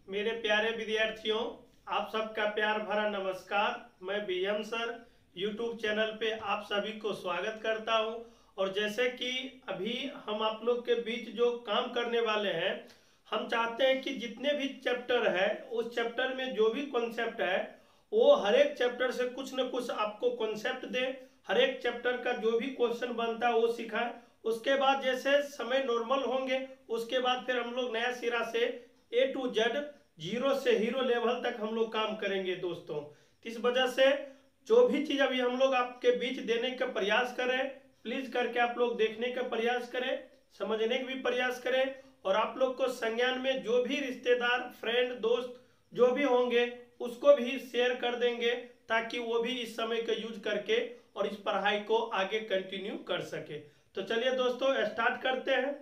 मेरे प्यारे विद्यार्थियों, आप सबका प्यार भरा नमस्कार। मैं बीएम सर यूट्यूब चैनल पे आप सभी को स्वागत करता हूं। और जैसे कि अभी हम आप लोग के बीच जो काम करने वाले हैं, हम चाहते हैं कि जितने भी चैप्टर है उस चैप्टर में जो भी कॉन्सेप्ट है वो हर एक चैप्टर से कुछ न कुछ आपको कॉन्सेप्ट दे। हर एक चैप्टर का जो भी क्वेश्चन बनता है वो सिखाए। उसके बाद जैसे समय नॉर्मल होंगे उसके बाद फिर हम लोग नया सिरा से A to Z, जीरो से हीरो लेवल तक हम लोग काम करेंगे दोस्तों। इस वजह से जो भी चीज अभी हम लोग आपके बीच देने का प्रयास करें, प्लीज करके आप लोग देखने का प्रयास करें, समझने का भी प्रयास करें। और आप लोग को संज्ञान में जो भी रिश्तेदार, फ्रेंड, दोस्त जो भी होंगे उसको भी शेयर कर देंगे, ताकि वो भी इस समय का यूज करके और इस पढ़ाई को आगे कंटिन्यू कर सके। तो चलिए दोस्तों स्टार्ट करते हैं।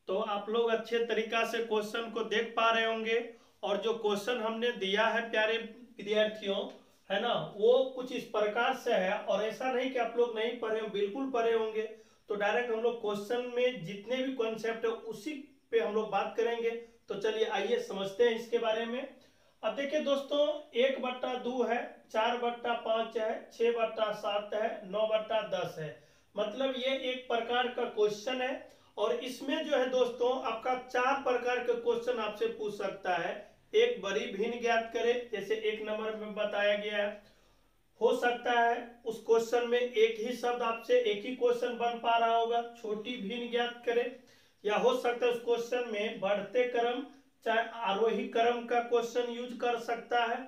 तो आप लोग अच्छे तरीका से क्वेश्चन को देख पा रहे होंगे। और जो क्वेश्चन हमने दिया है प्यारे विद्यार्थियों, है ना, वो कुछ इस प्रकार से है। और ऐसा नहीं कि आप लोग नहीं पढ़े हो, बिल्कुल पढ़े होंगे। तो डायरेक्ट हम लोग क्वेश्चन में जितने भी कॉन्सेप्ट है उसी पे हम लोग बात करेंगे। तो चलिए आइए समझते हैं इसके बारे में। अब देखिए दोस्तों, 1/2 है, 4/5 है, 6/7 है, 9/10 है। मतलब ये एक प्रकार का क्वेश्चन है। और इसमें जो है दोस्तों आपका 4 प्रकार के क्वेश्चन आपसे पूछ सकता है। एक बड़ी भिन्न ज्ञात करे, जैसे 1 नंबर में बताया गया है। हो सकता है उस क्वेश्चन में एक ही शब्द आपसे एक ही क्वेश्चन बन पा रहा होगा, छोटी भिन्न ज्ञात करे। या हो सकता है उस क्वेश्चन में बढ़ते क्रम चाहे आरोही क्रम का क्वेश्चन यूज कर सकता है,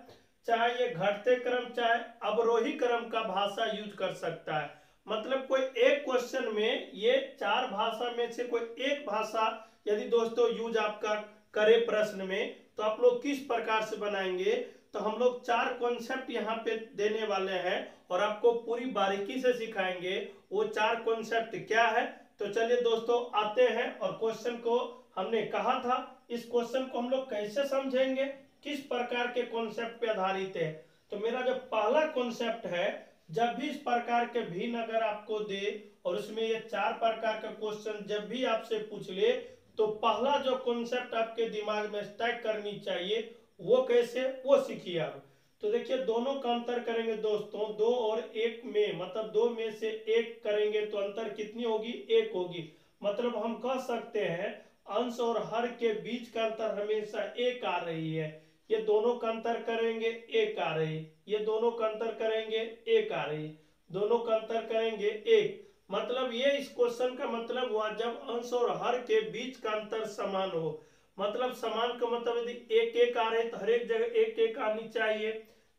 चाहे ये घटते क्रम चाहे अवरोही क्रम का भाषा यूज कर सकता है। मतलब कोई एक क्वेश्चन में ये 4 भाषा में से कोई एक भाषा यदि दोस्तों यूज आपका करे प्रश्न में, तो आप लोग किस प्रकार से बनाएंगे। तो हम लोग 4 कॉन्सेप्ट यहाँ पे देने वाले हैं और आपको पूरी बारीकी से सिखाएंगे वो 4 कॉन्सेप्ट क्या है। तो चलिए दोस्तों आते हैं। और क्वेश्चन को हमने कहा था, इस क्वेश्चन को हम लोग कैसे समझेंगे, किस प्रकार के कॉन्सेप्ट पे आधारित है। तो मेरा जो पहला कॉन्सेप्ट है, जब भी इस प्रकार के भिन्न अगर आपको दे और उसमें ये 4 प्रकार का क्वेश्चन जब भी आपसे पूछ ले, तो पहला जो कॉन्सेप्ट आपके दिमाग में स्टैक करनी चाहिए वो कैसे, वो सीखिए आप। तो देखिए दोनों का अंतर करेंगे दोस्तों, 2 और 1 में, मतलब 2 में से 1 करेंगे तो अंतर कितनी होगी, 1 होगी। मतलब हम कह सकते हैं अंश और हर के बीच का अंतर हमेशा 1 आ रही है। ये दोनों का अंतर करेंगे 1 आ रही, ये दोनों का अंतर करेंगे 1 आ रही, दोनों का अंतर करेंगे 1। मतलब ये इस क्वेश्चन का मतलब हुआ जब अंश और हर के बीच का अंतर समान हो। मतलब समान का मतलब यदि 1 आ रहे तो हर एक जगह 1 आनी चाहिए।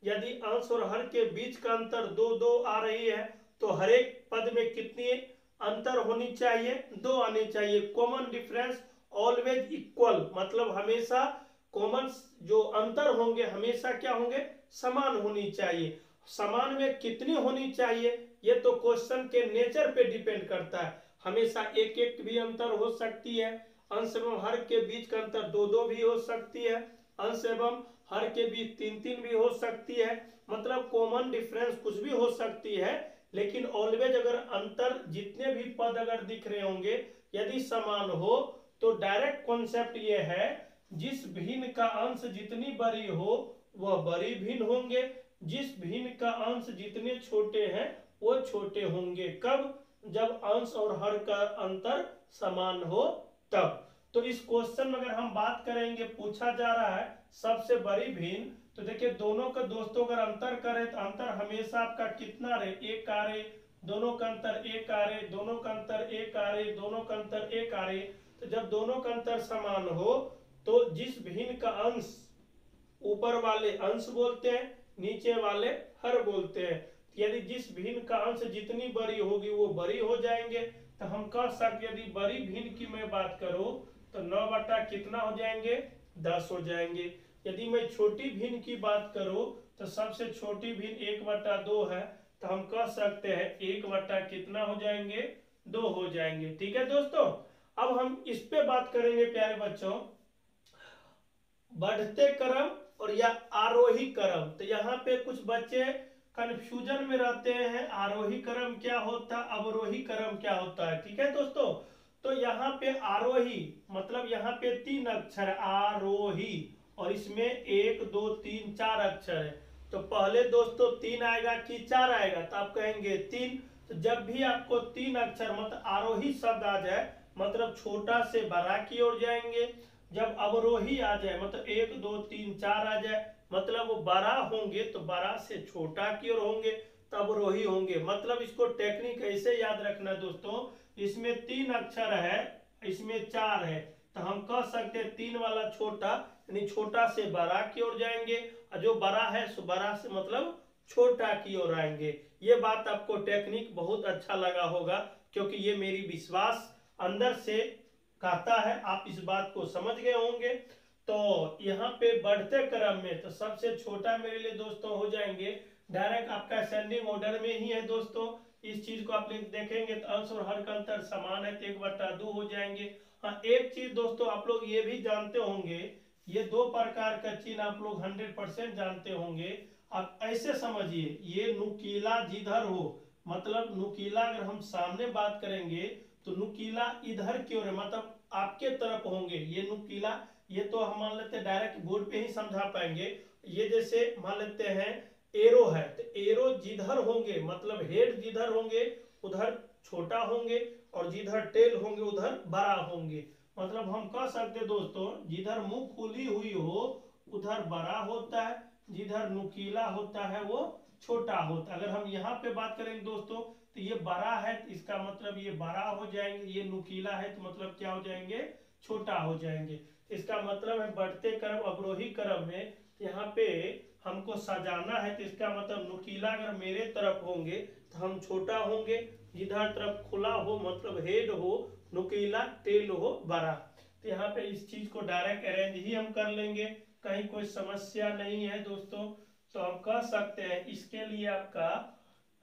यदि अंश और हर के बीच का अंतर 2 आ रही है तो हर एक पद में कितनी अंतर होनी चाहिए, 2 आनी चाहिए। कॉमन डिफरेंस ऑलवेज इक्वल, मतलब हमेशा कॉमन जो अंतर होंगे हमेशा क्या होंगे, समान होनी चाहिए। समान में कितनी होनी चाहिए ये तो क्वेश्चन के नेचर पे डिपेंड करता है। हमेशा 1 भी अंतर हो सकती है, अंश एवं हर के बीच का अंतर 2 भी हो सकती है, अंश एवं हर के बीच 3 भी हो सकती है। मतलब कॉमन डिफरेंस कुछ भी हो सकती है, लेकिन ऑलवेज अगर अंतर जितने भी पद अगर दिख रहे होंगे यदि समान हो, तो डायरेक्ट कॉन्सेप्ट ये है जिस भिन्न का अंश जितनी बड़ी हो वह बड़ी भिन्न होंगे, जिस भिन्न का अंश जितने छोटे हैं वो छोटे होंगे। कब, जब अंश और हर का अंतर समान हो तब। तो इस क्वेश्चन में अगर हम बात करेंगे, पूछा जा रहा है सबसे बड़ी भिन्न, तो देखिए दोनों का दोस्तों अगर अंतर करें तो अंतर हमेशा आपका कितना रहे, 1 आ रहे, दोनों का अंतर 1 आ रहे, दोनों का अंतर 1 आ रहे, दोनों का अंतर 1 आ रहे। तो जब दोनों का अंतर समान हो तो जिस भिन्न का अंश, ऊपर वाले अंश बोलते हैं, नीचे वाले हर बोलते हैं। यदि जिस भिन्न का अंश जितनी बड़ी होगी वो बड़ी हो जाएंगे। तो हम कह सकते यदि बड़ी भिन्न की मैं बात करूं तो 9 कितना हो जाएंगे, 10 हो जाएंगे। यदि मैं छोटी भिन्न की बात करूं तो सबसे छोटी भिन्न 1/2 है, तो हम कह सकते हैं 1 कितना हो जाएंगे, 2 हो जाएंगे। ठीक है दोस्तों, अब हम इस पे बात करेंगे प्यारे बच्चों, बढ़ते क्रम और या आरोही क्रम। तो यहाँ पे कुछ बच्चे कंफ्यूजन में रहते हैं, आरोही क्रम क्या होता है, अवरोही क्रम क्या होता है। ठीक है दोस्तों, तो यहाँ पे आरोही मतलब यहाँ पे 3 अक्षर आरोही, और इसमें 1 2 3 4 अक्षर है। तो पहले दोस्तों 3 आएगा कि 4 आएगा, तो आप कहेंगे 3। तो जब भी आपको 3 अक्षर मतलब आरोही शब्द आ जाए मतलब छोटा से बड़ा की ओर जाएंगे। जब अवरोही आ जाए मतलब 1 2 3 4 आ जाए मतलब वो बड़ा होंगे तो बड़ा से छोटा की ओर होंगे, तब अवरोही होंगे। मतलब इसको टेक्निक ऐसे याद रखना दोस्तों, इसमें 3 अक्षर है, इसमें 4 है, तो हम कह सकते हैं 3 वाला छोटा यानी छोटा से बड़ा की ओर जाएंगे, और जो बड़ा है सो बड़ा से मतलब छोटा की ओर आएंगे। ये बात आपको टेक्निक बहुत अच्छा लगा होगा, क्योंकि ये मेरी विश्वास अंदर से कहता है आप इस बात को समझ गए होंगे। तो यहाँ पे बढ़ते क्रम में तो सबसे छोटा मेरे लिए दोस्तों हो जाएंगे, डायरेक्ट आपका असेंडिंग ऑर्डर में ही है दोस्तों। इस चीज को आप देखेंगे तो अंश और हर का अंतर समान है, तो 1/2 हो जाएंगे। हाँ, एक चीज दोस्तों आप लोग ये भी जानते होंगे, ये 2 प्रकार का चिन्ह आप लोग 100% जानते होंगे। आप ऐसे समझिए, ये नुकीला जिधर हो मतलब नुकीला अगर हम सामने बात करेंगे तो नुकीला इधर की ओर है मतलब आपके तरफ होंगे ये नुकीला। ये तो हम मान लेते हैं डायरेक्ट बोर्ड पे ही समझा पाएंगे। ये जैसे मान लेते हैं एरो है, तो एरो जिधर होंगे मतलब हेड जिधर होंगे उधर छोटा होंगे, और जिधर टेल होंगे उधर बड़ा होंगे। मतलब हम कह सकते दोस्तों जिधर मुंह खुली हुई हो उधर बड़ा होता है, जिधर नुकीला होता है वो छोटा होता है। अगर हम यहाँ पे बात करेंगे दोस्तों तो ये बड़ा है तो इसका मतलब ये बड़ा हो जाएंगे, ये नुकीला है तो मतलब क्या हो जाएंगे, छोटा हो जाएंगे। इसका मतलब है बढ़ते क्रम अवरोही क्रम में यहाँ पे हमको सजाना है, तो इसका मतलब नुकीला अगर मेरे तरफ होंगे तो हम छोटा होंगे, जिधर तरफ खुला हो मतलब हेड हो नुकीला, टेल हो बड़ा। तो यहाँ पे इस चीज को डायरेक्ट अरेंज ही हम कर लेंगे, कहीं कोई समस्या नहीं है दोस्तों। तो हम कह सकते हैं इसके लिए आपका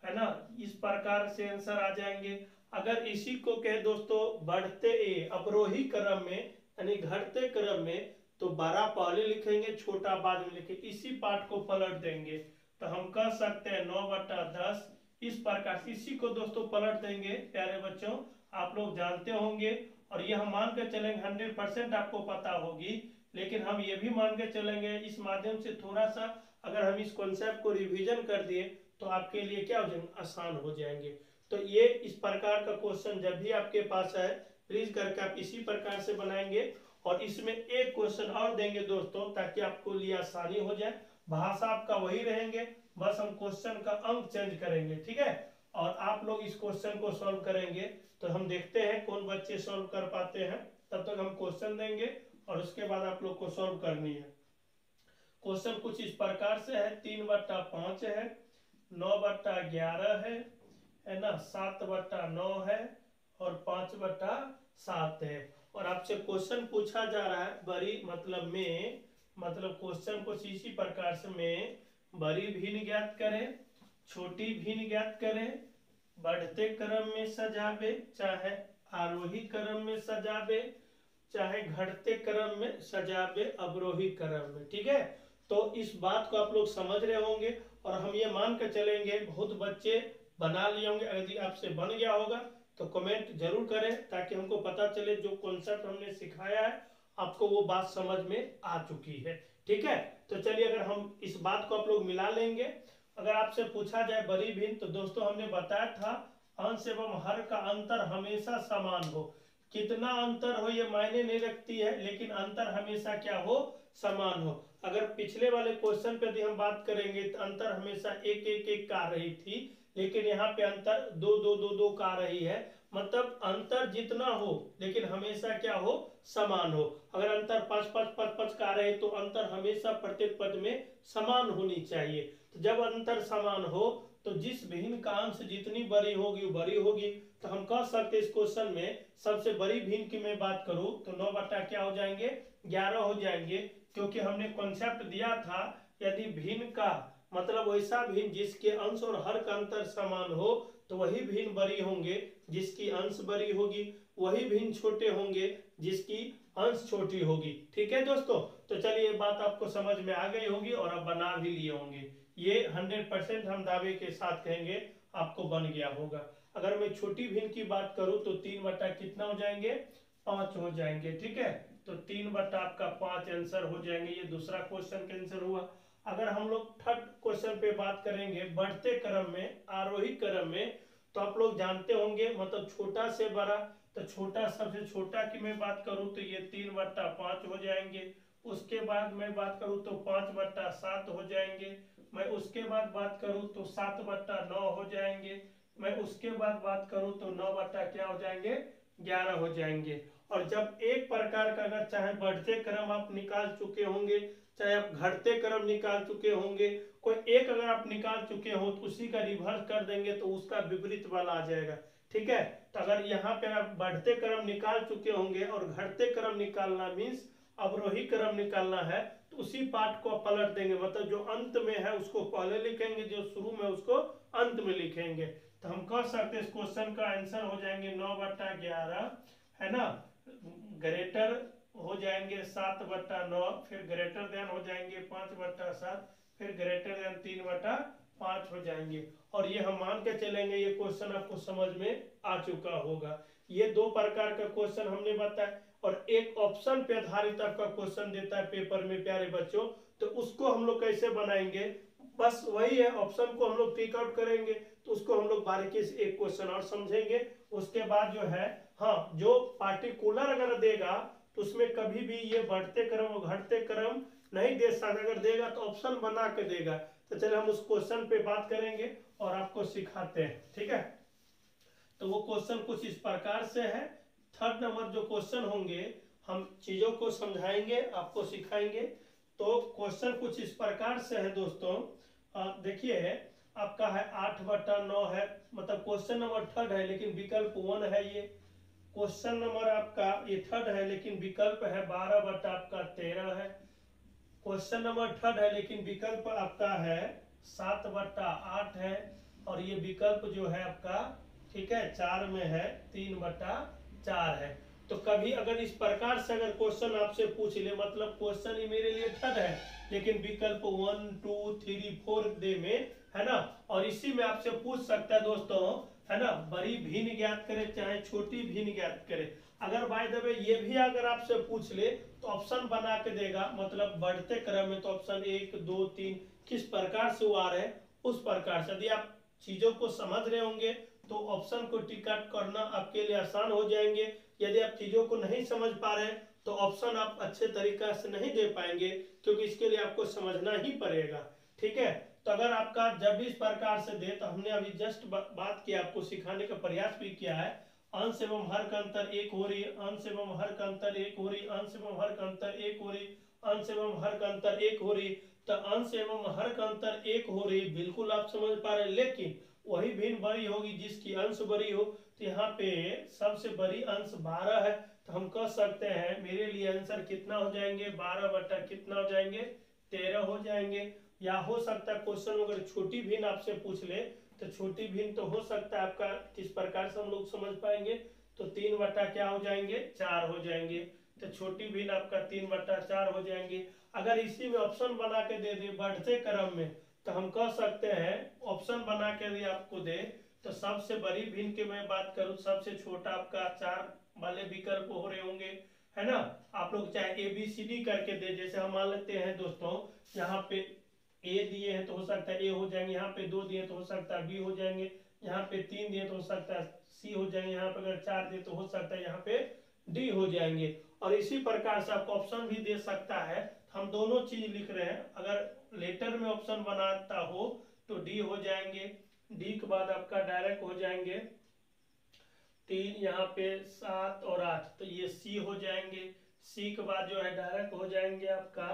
है ना इस प्रकार से आंसर आ जाएंगे। अगर इसी को कहे दोस्तों बढ़ते अवरोही क्रम में यानी घटते क्रम में, तो बड़ा पहले लिखेंगे छोटा बाद में लिखेंगे, इसी पार्ट को पलट देंगे तो हम कह सकते हैं 9/10 इस प्रकार से। इसी को दोस्तों पलट देंगे प्यारे बच्चों, आप लोग जानते होंगे। और ये हम मान के चलेंगे 100% आपको पता होगी, लेकिन हम ये भी मान के चलेंगे इस माध्यम से थोड़ा सा अगर हम इस कॉन्सेप्ट को रिवीजन कर दिए तो आपके लिए क्या हो जाएंगे, आसान हो जाएंगे। तो ये इस प्रकार का क्वेश्चन जब भी आपके पास है प्लीज करके आप इसी प्रकार से बनाएंगे। और इसमें एक क्वेश्चन और देंगे दोस्तों ताकि आपको लिए आसानी हो जाए, भाषा आपका वही रहेंगे, बस हम क्वेश्चन का अंक चेंज करेंगे, ठीक है। और आप लोग इस क्वेश्चन को सॉल्व करेंगे, तो हम देखते हैं कौन बच्चे सॉल्व कर पाते हैं। तब तक हम क्वेश्चन देंगे और उसके बाद आप लोग को सॉल्व करनी है। क्वेश्चन कुछ इस प्रकार से है, 3/5 है, 9/11 है ना, 7/9 है और 5/7 है। और आपसे क्वेश्चन पूछा जा रहा है बड़ी मतलब में, मतलब क्वेश्चन को इसी प्रकार से में बड़ी भिन्न ज्ञात करें, छोटी भिन्न ज्ञात करें, बढ़ते क्रम में सजावे चाहे आरोही क्रम में सजावे, चाहे घटते क्रम में सजावे अवरोही क्रम में, ठीक है। तो इस बात को आप लोग समझ रहे होंगे और हम ये मान कर चलेंगे बहुत बच्चे बना लिए होंगे। यदि आपसे बन गया होगा तो कमेंट जरूर करें ताकि हमको पता चले जो कॉन्सेप्ट हमने सिखाया है आपको वो बात समझ में आ चुकी है, ठीक है। तो चलिए अगर हम इस बात को आप लोग मिला लेंगे, अगर आपसे पूछा जाए बड़ी भिन्न, तो दोस्तों हमने बताया था अंश एवं हर का अंतर हमेशा समान हो। कितना अंतर हो ये मायने नहीं रखती है, लेकिन अंतर हमेशा क्या हो, समान हो। अगर पिछले वाले क्वेश्चन पे यदि हम बात करेंगे तो अंतर हमेशा 1 का आ रही थी, लेकिन यहाँ पे अंतर 2 का आ रही है। मतलब अंतर जितना हो लेकिन हमेशा क्या हो, समान हो। अगर अंतर 5 का आ रहे तो अंतर हमेशा प्रत्येक पद में समान होनी चाहिए। तो जब अंतर समान हो तो जिस भिन्न का अंश जितनी बड़ी होगी वो बड़ी होगी। तो हम कह सकते इस क्वेश्चन में सबसे बड़ी भिन्न की मैं बात करूं तो 9 क्या हो जाएंगे, 11 हो जाएंगे, क्योंकि हमने कॉन्सेप्ट दिया था यदि भिन्न का मतलब वैसा भिन्न जिसके अंश और हर का अंतर समान हो तो वही भिन्न बड़ी होंगे जिसकी अंश बड़ी होगी, वही भिन्न छोटे होंगे जिसकी अंश छोटी होगी, ठीक है दोस्तों। तो चलिए ये बात आपको समझ में आ गई होगी और आप बना भी लिए होंगे। ये 100% हम दावे के साथ कहेंगे आपको बन गया होगा। अगर मैं छोटी भिन्न की बात करूं तो 3 बटा कितना हो जाएंगे, 5 हो जाएंगे। ठीक है, तो 3 बटा आपका 5 आंसर हो जाएंगे। ये दूसरा क्वेश्चन का आंसर हुआ। अगर हम लोग थर्ड क्वेश्चन पे बात करेंगे बढ़ते क्रम में, आरोही क्रम में, तो आप लोग जानते होंगे मतलब छोटा से बड़ा, तो छोटा सबसे छोटा की मैं बात करूं तो ये 3 बटा 5 हो जाएंगे। उसके बाद मैं बात करूं तो 5 बटा 7 हो जाएंगे। मैं उसके बाद बात करूं तो 7 बटा 9 हो जाएंगे। मैं उसके बाद बात करूं तो 9 बटा क्या हो जाएंगे, 11 हो जाएंगे। और जब एक प्रकार का अगर चाहे बढ़ते क्रम आप निकाल चुके होंगे, चाहे आप घटते क्रम निकाल चुके होंगे, कोई एक अगर आप निकाल चुके हो तो उसी का रिवर्स कर देंगे तो उसका विपरीत वाला आ जाएगा। ठीक है, तो अगर यहाँ पे आप बढ़ते क्रम निकाल चुके होंगे और घटते क्रम निकालना मीन्स अवरोही क्रम निकालना है, तो उसी पार्ट को पलट देंगे, मतलब जो अंत में है उसको पहले लिखेंगे, जो शुरू में उसको अंत में लिखेंगे। तो हम कह सकते हैं इस क्वेश्चन का आंसर हो जाएंगे 9 बटा 11, है ना, ग्रेटर हो जाएंगे 7 बटा 9, फिर ग्रेटर देन हो जाएंगे 5 बटा 7, फिर ग्रेटर देन 3 बटा 5 हो जाएंगे। और ये हम मान के चलेंगे ये क्वेश्चन आपको समझ में आ चुका होगा। ये दो प्रकार का क्वेश्चन हमने बताया, और एक ऑप्शन पे आधारित आपका क्वेश्चन देता है पेपर में प्यारे बच्चों, तो उसको हम लोग कैसे बनाएंगे, बस वही है, ऑप्शन को हम लोग टिक आउट करेंगे, तो उसको हम लोग बारीकी से एक क्वेश्चन और समझेंगे। उसके बाद जो है, हाँ, जो पार्टिकुलर अगर देगा तो उसमें कभी भी ये बढ़ते क्रम और घटते क्रम नहीं दे सकता, अगर देगा तो ऑप्शन बना के देगा। तो चलिए हम उस क्वेश्चन पे बात करेंगे और आपको सिखाते हैं। ठीक है, तो वो क्वेश्चन कुछ इस प्रकार से है। थर्ड नंबर जो क्वेश्चन होंगे हम चीजों को समझाएंगे, आपको सिखाएंगे। तो क्वेश्चन कुछ इस प्रकार से है दोस्तों, देखिए आपका है 8 बटा 9 है, मतलब क्वेश्चन नंबर थर्ड है लेकिन विकल्प 1 है। ये क्वेश्चन नंबर आपका ये थर्ड है लेकिन विकल्प है 12 बटा आपका 13 है। क्वेश्चन नंबर थर्ड है लेकिन विकल्प आपका है 7 बटा 8 है। और ये विकल्प जो है आपका, ठीक है, 4 में है, 3 बटा 4 है। तो कभी अगर इस प्रकार से अगर क्वेश्चन आपसे पूछ ले, मतलब क्वेश्चन ही मेरे लिए थर्ड है लेकिन विकल्प 1 2 3 4 दे में है ना, और इसी में आपसे पूछ सकता है दोस्तों, है ना, बड़ी भिन्न ज्ञात करे चाहे छोटी भिन्न ज्ञात करे। अगर बाय द वे ये भी अगर आपसे पूछ ले तो ऑप्शन बना के देगा, मतलब बढ़ते क्रम में तो ऑप्शन 1 2 3 किस प्रकार से वो आ रहे हैं उस प्रकार से। यदि आप चीजों को समझ रहे होंगे तो ऑप्शन को टिक आउट करना आपके लिए आसान हो जाएंगे। यदि आप चीजों को नहीं समझ पा रहे हैं तो ऑप्शन आप अच्छे तरीका से नहीं दे पाएंगे, क्योंकि इसके लिए आपको समझना ही पड़ेगा। ठीक है, तो अगर आपका जब भी इस प्रकार से दे, तो हमने अभी जस्ट बात किया, आपको सिखाने का प्रयास भी किया है, अंश एवं हर का अंतर 1 हो रही, अंश एवं हर का अंतर 1 हो रही, अंश एवं हर का अंतर 1 हो रही, अंश एवं हर का अंतर 1 हो रही। तो अंश एवं हर का अंतर 1 हो रही, बिल्कुल आप समझ पा रहे हैं, लेकिन वही भिन्न बड़ी होगी जिसकी अंश बड़ी हो। तो यहाँ पे सबसे बड़ी अंश 12 है, तो हम कह सकते हैं मेरे लिए आंसर कितना हो जाएंगे, 12 बटा कितना हो जाएंगे, 13 हो जाएंगे। या हो सकता है क्वेश्चन अगर छोटी भिन्न आपसे पूछ ले तो छोटी भिन्न तो हो सकता है आपका किस प्रकार से हम लोग समझ पाएंगे, तो 3 बटा क्या हो जाएंगे, 4 हो जाएंगे। तो छोटी भिन्न आपका 3 बटा 4 हो जाएंगे। अगर इसी में ऑप्शन बना के दे दे बढ़ते क्रम में, तो हम कह सकते हैं ऑप्शन बना के भी आपको दे, तो सबसे बड़ी भिन्न की मैं बात करूं, सबसे छोटा आपका 4 वाले विकल्प हो रहे होंगे, है ना। आप लोग चाहे ABCD करके दे, जैसे हम मान लेते हैं दोस्तों, यहाँ पे ए दिए हैं तो हो सकता है ए हो जाएंगे, यहाँ पे 2 दिए तो हो सकता है बी हो जाएंगे, यहाँ पे 3 दिए तो हो सकता है सी हो जाएंगे, यहाँ पे अगर 4 दिए तो हो सकता है यहाँ पे डी हो जाएंगे। और इसी प्रकार से आपको ऑप्शन भी दे सकता है। हम दोनों चीज लिख रहे हैं, अगर लेटर में ऑप्शन बनाता हो तो डी हो जाएंगे, डी के बाद आपका डायरेक्ट हो जाएंगे 3, यहाँ पे 7 और 8, तो ये सी हो जाएंगे। सी के बाद जो है डायरेक्ट हो जाएंगे आपका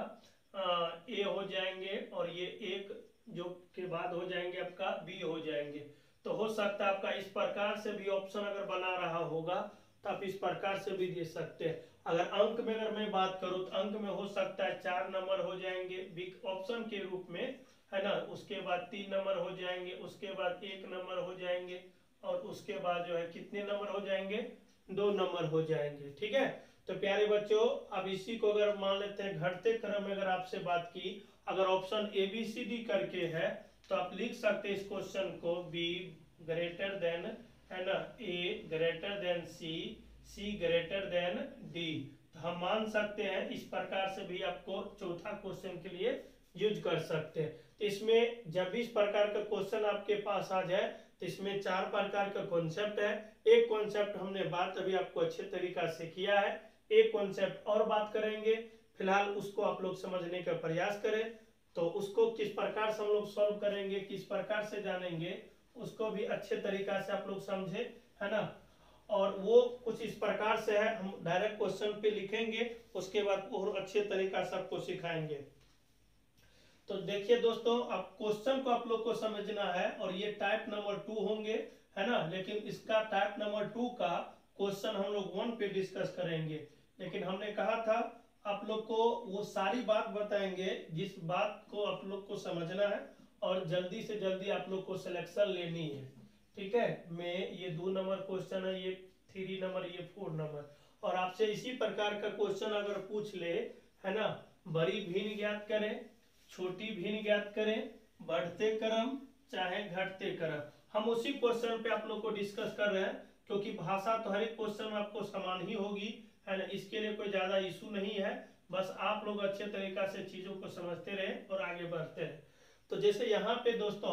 ए हो जाएंगे, और ये एक जो के बाद हो जाएंगे आपका बी हो जाएंगे। तो हो सकता है आपका इस प्रकार से भी ऑप्शन अगर बना रहा होगा तो आप इस प्रकार से भी दे सकते हैं। अगर अंक में अगर मैं बात करूं तो अंक में हो सकता है 4 नंबर हो जाएंगे ऑप्शन के रूप में, है ना, उसके बाद 3 नंबर हो जाएंगे, उसके बाद 1 नंबर हो जाएंगे, और उसके बाद जो है कितने नंबर हो जाएंगे, 2 नंबर हो जाएंगे। ठीक है, तो प्यारे बच्चों अब इसी को अगर मान लेते हैं घटते क्रम में अगर आपसे बात की, अगर ऑप्शन ABCD करके है तो आप लिख सकते हैं इस क्वेश्चन को बी ग्रेटर देन है ना, ए ग्रेटर देन सी, सी ग्रेटर देन डी। तो हम मान सकते हैं इस प्रकार से भी आपको चौथा क्वेश्चन के लिए यूज कर सकते हैं। तो इसमें जब इस प्रकार का क्वेश्चन आपके पास आ जाए तो इसमें 4 प्रकार का कॉन्सेप्ट है। एक कॉन्सेप्ट हमने बात अभी आपको अच्छे तरीका से किया है, एक कॉन्सेप्ट और बात करेंगे, फिलहाल उसको आप लोग समझने का प्रयास करें। तो उसको किस प्रकार से हम लोग सॉल्व करेंगे, किस प्रकार से जानेंगे, उसको भी अच्छे तरीका से आप लोग समझे, है ना। और वो कुछ इस प्रकार से है, हम डायरेक्ट क्वेश्चन पे लिखेंगे, उसके बाद और अच्छे तरीका से आपको सिखाएंगे। तो देखिए दोस्तों, अब क्वेश्चन को आप लोग को समझना है और ये टाइप नंबर 2 होंगे, है ना। लेकिन इसका टाइप नंबर 2 का क्वेश्चन हम लोग 1 पे डिस्कस करेंगे। लेकिन हमने कहा था आप लोग को वो सारी बात बताएंगे जिस बात को आप लोग को समझना है और जल्दी से जल्दी आप लोग को सिलेक्शन लेनी है, ठीक है। मैं ये 2 नंबर क्वेश्चन है, ये 3 नंबर, ये 4 नंबर। और आपसे इसी प्रकार का क्वेश्चन अगर पूछ ले, है ना, बड़ी भिन्न ज्ञात करें, छोटी भिन्न ज्ञात करें, बढ़ते क्रम चाहे घटते क्रम, हम उसी क्वेश्चन पे आप लोग को डिस्कस कर रहे हैं। क्योंकि भाषा तो हर एक क्वेश्चन में आपको समान ही होगी, है ना, इसके लिए कोई ज्यादा इशू नहीं है। बस आप लोग अच्छे तरीका से चीजों को समझते रहे और आगे बढ़ते रहे। तो जैसे यहाँ पे दोस्तों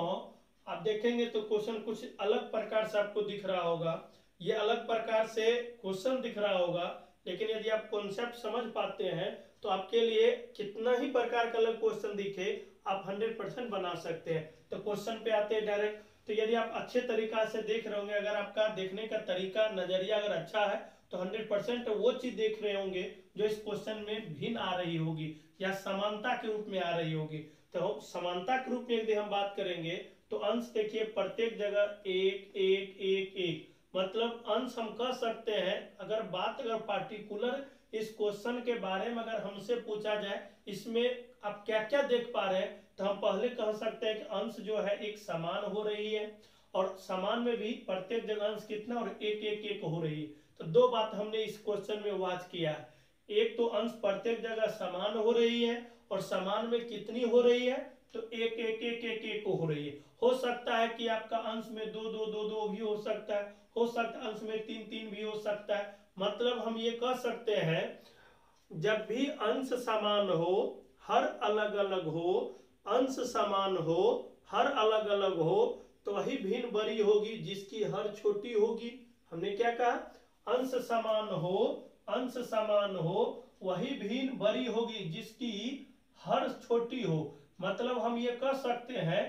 आप देखेंगे तो क्वेश्चन कुछ अलग प्रकार से आपको दिख रहा होगा, ये अलग प्रकार से क्वेश्चन दिख रहा होगा। लेकिन यदि आप कॉन्सेप्ट समझ पाते हैं तो आपके लिए कितना ही प्रकार का अलग क्वेश्चन दिखे, आप 100% बना सकते हैं। तो क्वेश्चन पे आते हैं डायरेक्ट। तो यदि आप अच्छे तरीका से देख रहे होंगे, अगर आपका देखने का तरीका, नजरिया अगर अच्छा है तो 100% वो चीज देख रहे होंगे जो इस क्वेश्चन में भिन्न आ रही होगी या समानता के रूप में आ रही होगी। तो समानता के रूप में यदि हम बात करेंगे तो अंश देखिए प्रत्येक जगह 1 1 1 1, मतलब अंश हम कह सकते हैं। अगर बात अगर पार्टिकुलर इस क्वेश्चन के बारे में अगर हमसे पूछा जाए इसमें आप क्या क्या देख पा रहे हैं, तो हम पहले कह सकते हैं कि अंश जो है एक समान हो रही है, और समान में भी प्रत्येक जगह अंश कितना और 1 1 1 हो रही है। तो 2 बात हमने इस क्वेश्चन में वाच किया है। एक तो अंश प्रत्येक जगह समान हो रही है, और समान में कितनी हो रही है, तो 1 1 1 1 1 हो रही है। हो सकता है कि आपका अंश में 2 2 2 2 भी हो सकता है, हो सकता है अंश में 3 3 भी हो सकता है। मतलब हम ये कह सकते हैं जब भी अंश समान हो, हर अलग अलग हो, अंश समान हो, हर अलग अलग हो, तो वही भिन्न बड़ी होगी जिसकी हर छोटी होगी। हमने क्या कहा, अंश समान हो, अंश समान हो, वही भिन्न बड़ी होगी जिसकी हर छोटी हो। मतलब हम ये कह सकते हैं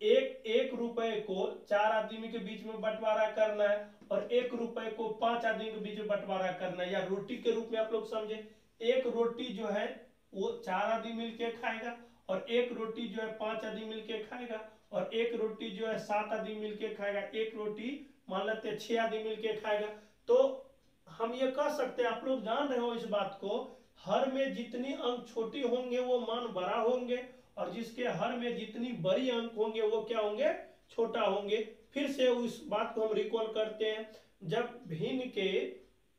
एक 1 रुपए को 4 आदमी के बीच में बंटवारा करना है, और 1 रुपए को 5 आदमी के बीच में बंटवारा करना है, या रोटी के रूप में आप लोग समझे। एक रोटी जो है वो 4 आदमी मिलके खाएगा, और एक रोटी जो है 5 आदमी मिलके खाएगा, और एक रोटी जो है 7 आदमी मिलके खाएगा, एक रोटी मान लेते हैं 6 आदमी मिलके खाएगा। तो हम ये कह सकते हैं, आप लोग जान रहे हो इस बात को, हर में जितनी अंक छोटी होंगे वो मान बड़ा होंगे, और जिसके हर में जितनी बड़ी अंक होंगे वो क्या होंगे, छोटा होंगे। फिर से उस बात को हम रिकॉल करते हैं, जब भिन्न के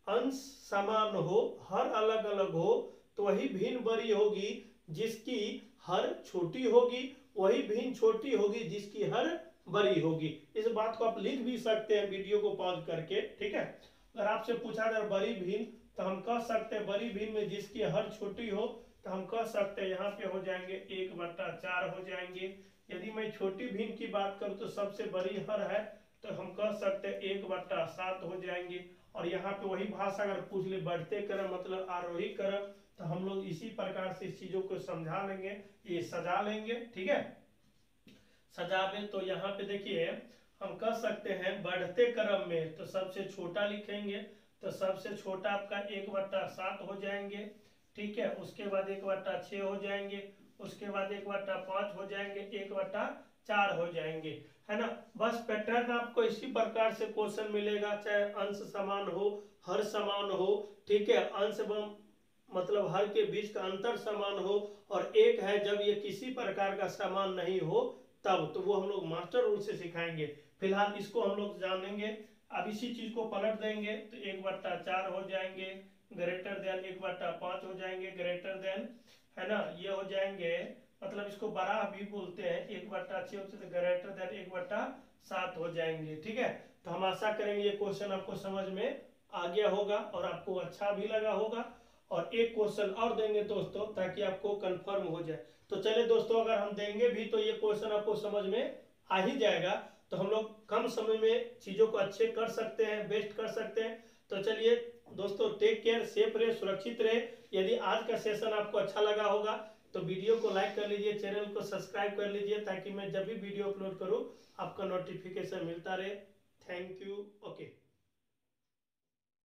अंश समान हो, हर अलग अलग हो, तो वही भिन्न बड़ी होगी जिसकी हर छोटी होगी, वही भिन्न छोटी होगी जिसकी हर बड़ी होगी। इस बात को आप लिख भी सकते हैं वीडियो को पॉज करके, ठीक है। अगर आपसे पूछा जाए बड़ी भिन्न, तो हम कह सकते हैं बड़ी भिन्न में जिसकी हर छोटी हो, तो हम कह सकते हैं यहाँ पे हो जाएंगे 1/4 हो जाएंगे। यदि मैं छोटी भिन्न की बात करूँ तो सबसे बड़ी हर है, तो हम कह सकते हैं 1/7 हो जाएंगे। और यहाँ पे वही भाषा अगर पूछ ले बढ़ते क्रम मतलब आरोही क्रम, तो हम लोग इसी प्रकार से इस चीजों को समझा लेंगे, ये सजा लेंगे, ठीक है। सजा में तो यहाँ पे देखिए हम कह सकते हैं बढ़ते क्रम में तो सबसे छोटा लिखेंगे, तो सबसे छोटा आपका 1/7 हो जाएंगे, ठीक है। उसके बाद 1/6 हो जाएंगे, उसके बाद 1/5 हो जाएंगे, 1/4 हो जाएंगे, है ना। बस पैटर्न आपको इसी प्रकार से क्वेश्चन मिलेगा, चाहे अंश समान हो, हर समान हो, ठीक है, अंश मतलब हर के बीच का अंतर समान हो, और एक है जब ये किसी प्रकार का समान नहीं हो तब, तो वो हम लोग मास्टर रूल से सिखाएंगे। फिलहाल इसको हम लोग जानेंगे। अब इसी चीज को पलट देंगे तो 1/4 हो जाएंगे, ग्रेटर देन 1/5 हो जाएंगे, ग्रेटर देन, है ना, ये हो जाएंगे, मतलब इसको बड़ा भी बोलते हैं, 1/6 होते तो ग्रेटर देन 1/7 हो जाएंगे, ठीक है। तो हम आशा करेंगे ये क्वेश्चन आपको समझ में आ गया होगा और आपको अच्छा भी लगा होगा। और एक क्वेश्चन और देंगे दोस्तों ताकि आपको कंफर्म हो जाए। तो चलिए दोस्तों, अगर हम देंगे भी तो ये क्वेश्चन आपको समझ में आ ही जाएगा, तो हम लोग कम समय में चीज़ों को अच्छे कर सकते हैं, बेस्ट कर सकते हैं। तो चलिए दोस्तों, टेक केयर, सेफ रहे, सुरक्षित रहे। यदि आज का सेशन आपको अच्छा लगा होगा तो वीडियो को लाइक कर लीजिए, चैनल को सब्सक्राइब कर लीजिए, ताकि मैं जब भी वीडियो अपलोड करूँ आपका नोटिफिकेशन मिलता रहे। Thank you. ओके।